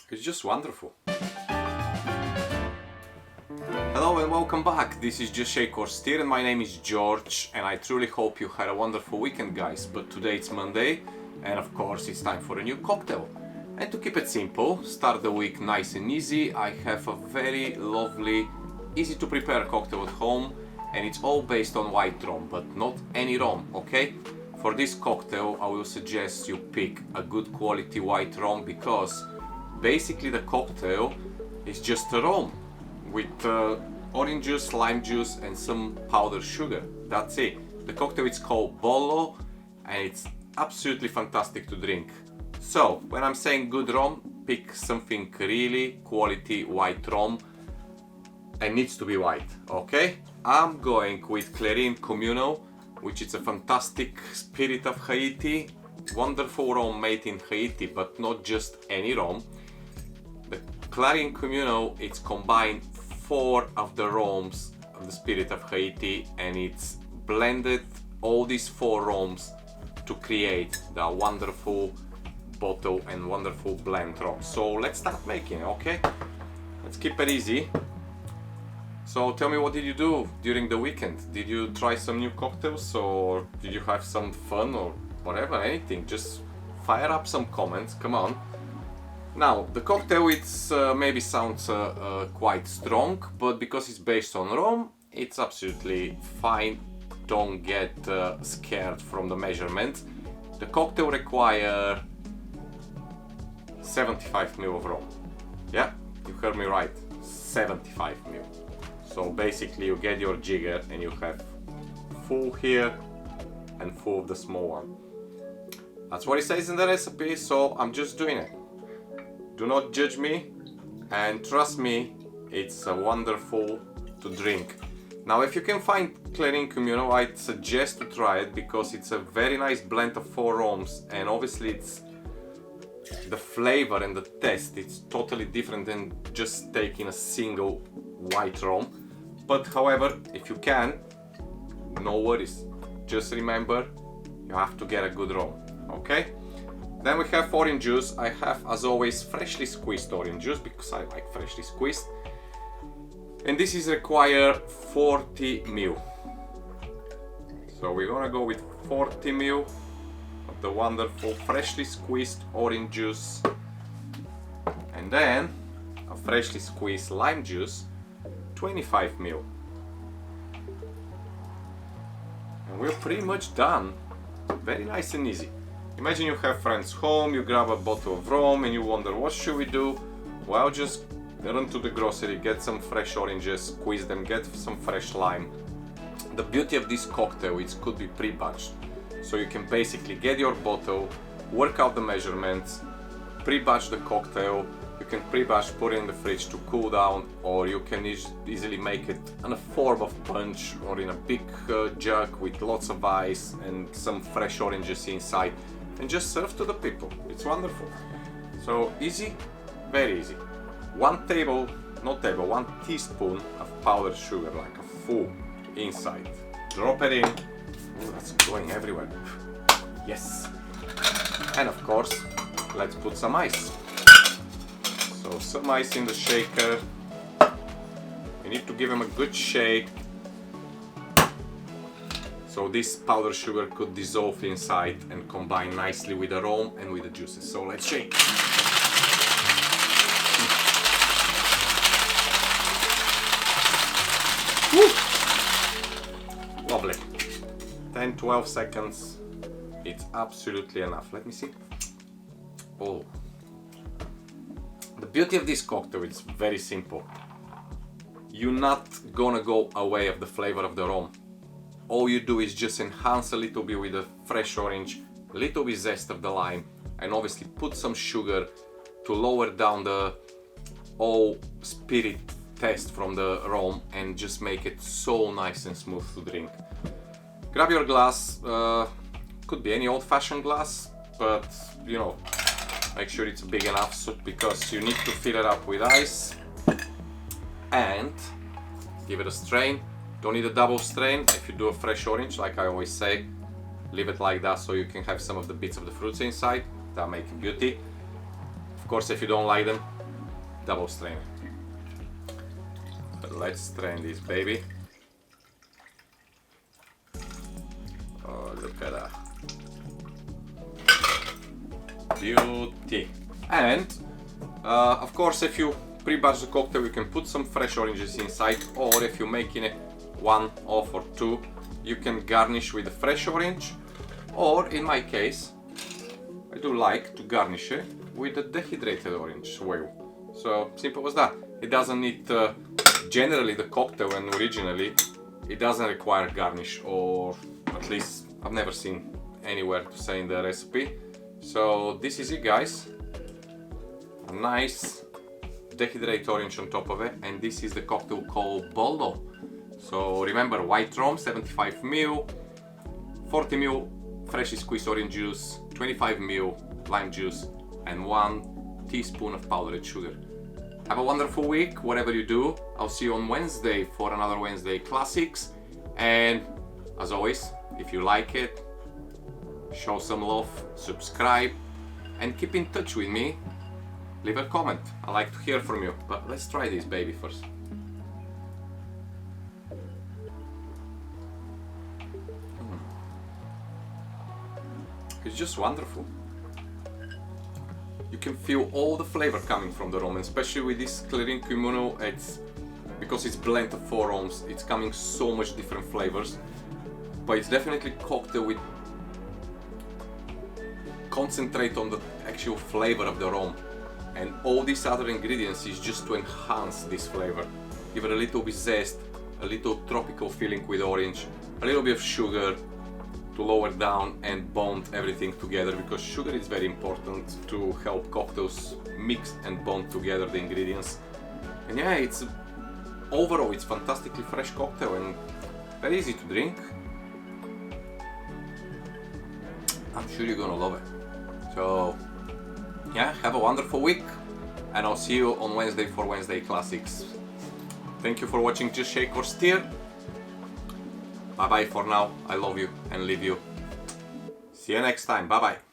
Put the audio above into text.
It's just wonderful. Hello and welcome back. This is Just Shake or Stir and my name is George, and I truly hope you had a wonderful weekend, guys. But today it's Monday and of course it's time for a new cocktail. And to keep it simple, start the week nice and easy, I have a very lovely, easy to prepare cocktail at home, and it's all based on white rum, but not any rum, okay? For this cocktail I will suggest you pick a good quality white rum, because basically the cocktail is just a rum with orange juice, lime juice and some powdered sugar. That's it. The cocktail is called BOLO and it's absolutely fantastic to drink. So when I'm saying good rum, pick something really quality white rum, and needs to be white, okay? I'm going with Clairin Communal, which is a fantastic spirit of Haiti, wonderful rum made in Haiti, but not just any rum. The Clairin Communal, it's combined 4 of the rums of the spirit of Haiti, and it's blended all these 4 rums to create the wonderful bottle and wonderful blend rum. So let's start making, okay? Let's keep it easy. So tell me, what did you do during the weekend? Did you try some new cocktails, or did you have some fun, or whatever, anything? Just fire up some comments, come on. Now, the cocktail, it's maybe sounds quite strong, but because it's based on rum, it's absolutely fine. Don't get scared from the measurement. The cocktail requires 75 ml of rum. Yeah, you heard me right, 75 ml. So basically you get your jigger and you have full here and full of the small one. That's what it says in the recipe, so I'm just doing it. Do not judge me, and trust me, it's wonderful to drink. Now, if you can find Clairin Communal, I'd suggest to try it, because it's a very nice blend of 4 rums, and obviously it's the flavor and the taste, it's totally different than just taking a single white rum. But however, if you can, no worries. Just remember, you have to get a good rum, okay? Then we have orange juice. I have, as always, freshly squeezed orange juice, because I like freshly squeezed. And this is required 40 ml. So we're gonna go with 40 ml of the wonderful freshly squeezed orange juice. And then a freshly squeezed lime juice, 25 ml. And we're pretty much done. Very nice and easy. Imagine you have friends home, you grab a bottle of rum and you wonder, what should we do? Well, just run to the grocery, get some fresh oranges, squeeze them, get some fresh lime. The beauty of this cocktail, it could be pre-batched. So you can basically get your bottle, work out the measurements, pre-batch the cocktail. You can pre-batch, put it in the fridge to cool down, or you can easily make it in a form of punch, or in a big jug with lots of ice and some fresh oranges inside, and just serve to the people. It's wonderful. So easy, very easy. 1 teaspoon of powdered sugar, like a full inside. Drop it in. Ooh, that's going everywhere. Yes. And of course, let's put some ice. So some ice in the shaker. You need to give them a good shake, so this powdered sugar could dissolve inside and combine nicely with the rum and with the juices. So let's shake. Woo! Lovely. 10-12 seconds. It's absolutely enough. Let me see. Oh. The beauty of this cocktail is very simple. You're not gonna go away of the flavor of the rum. All you do is just enhance a little bit with the fresh orange, a little bit zest of the lime, and obviously put some sugar to lower down the all spirit taste from the rum and just make it so nice and smooth to drink. Grab your glass, could be any old-fashioned glass, but you know, make sure it's big enough, so, because you need to fill it up with ice, and give it a strain. Don't need a double strain. If you do a fresh orange, like I always say, leave it like that so you can have some of the bits of the fruits inside. They're making beauty. Of course, if you don't like them, double strain. But let's strain this baby. Oh, look at that. Beauty. And of course, if you pre-batch the cocktail, you can put some fresh oranges inside, or if you're making it one off or two, you can garnish with a fresh orange, or in my case, I do like to garnish it with a dehydrated orange whale. So simple as that. It doesn't need, generally the cocktail and originally, it doesn't require garnish, or at least I've never seen anywhere to say in the recipe. So this is it, guys. A nice dehydrated orange on top of it, and this is the cocktail called BOLO. So remember, white rum 75 ml, 40 ml freshly squeezed orange juice, 25 ml lime juice, and 1 teaspoon of powdered sugar. Have a wonderful week, whatever you do. I'll see you on Wednesday for another Wednesday Classics. And as always, if you like it, show some love, subscribe, and keep in touch with me. Leave a comment. I like to hear from you. But let's try this baby first. It's just wonderful. You can feel all the flavor coming from the rum, and especially with this Clairin Communal, because it's blend of 4 rums, it's coming so much different flavors. But it's definitely cocktail with concentrate on the actual flavor of the rum, and all these other ingredients is just to enhance this flavor. Give it a little bit zest, a little tropical feeling with orange, a little bit of sugar to lower down and bond everything together, because sugar is very important to help cocktails mix and bond together the ingredients. And yeah, it's overall it's fantastically fresh cocktail and very easy to drink. I'm sure you're gonna love it. So yeah, have a wonderful week, and I'll see you on Wednesday for Wednesday Classics. Thank you for watching Just Shake or Stir. Bye bye for now. I love you and leave you. See you next time. Bye bye.